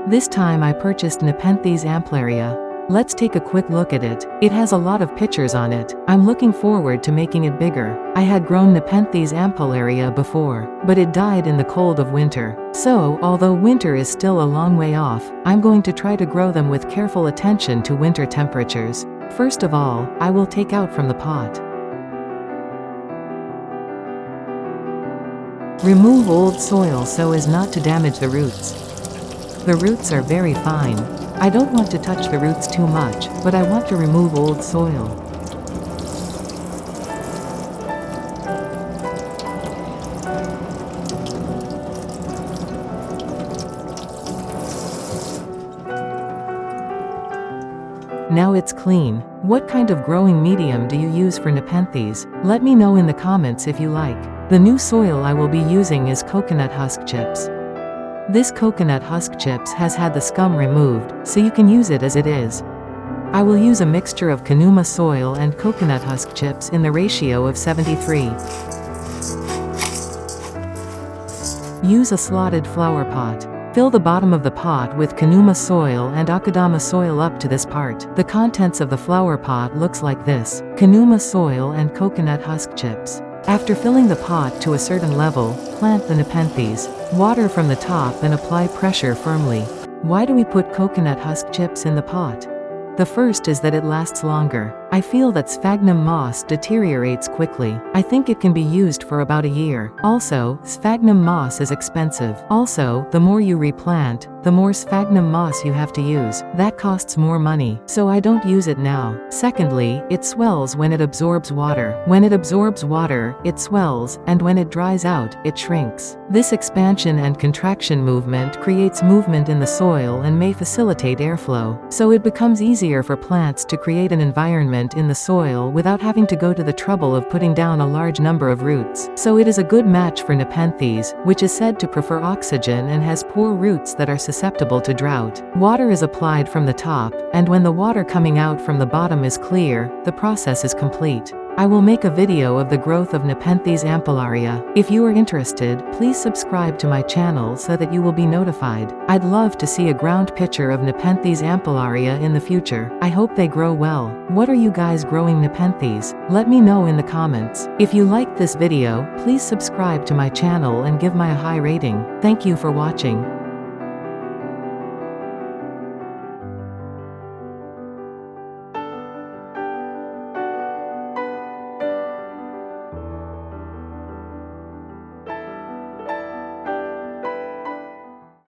This time I purchased Nepenthes amplaria. Let's take a quick look at it. It has a lot of pictures on it. I'm looking forward to making it bigger. I had grown Nepenthes amplaria before, but it died in the cold of winter. So, although winter is still a long way off, I'm going to try to grow them with careful attention to winter temperatures. First of all, I will take out from the pot. Remove old soil so as not to damage the roots. The roots are very fine. I don't want to touch the roots too much, but I want to remove old soil. Now it's clean. What kind of growing medium do you use for Nepenthes? Let me know in the comments if you like. The new soil I will be using is coconut husk chips. This coconut husk chips has had the scum removed, so you can use it as it is. I will use a mixture of Kanuma soil and coconut husk chips in the ratio of 73. Use a slotted flower pot. Fill the bottom of the pot with Kanuma soil and Akadama soil up to this part. The contents of the flower pot looks like this: Kanuma soil and coconut husk chips. After filling the pot to a certain level, plant the Nepenthes. Water from the top and apply pressure firmly. Why do we put coconut husk chips in the pot? The first is that it lasts longer. I feel that sphagnum moss deteriorates quickly. I think it can be used for about a year. Also, sphagnum moss is expensive. Also, the more you replant, the more sphagnum moss you have to use. That costs more money, so I don't use it now. Secondly, it swells when it absorbs water. When it absorbs water, it swells, and when it dries out, it shrinks. This expansion and contraction movement creates movement in the soil and may facilitate airflow, so it becomes easier for plants to create an environment in the soil without having to go to the trouble of putting down a large number of roots. So it is a good match for Nepenthes, which is said to prefer oxygen and has poor roots that are susceptible to drought. Water is applied from the top, and when the water coming out from the bottom is clear, the process is complete. I will make a video of the growth of Nepenthes amplaria. If you are interested, please subscribe to my channel so that you will be notified. I'd love to see a ground picture of Nepenthes amplaria in the future. I hope they grow well. What are you guys growing Nepenthes? Let me know in the comments. If you liked this video, please subscribe to my channel and give me a high rating. Thank you for watching.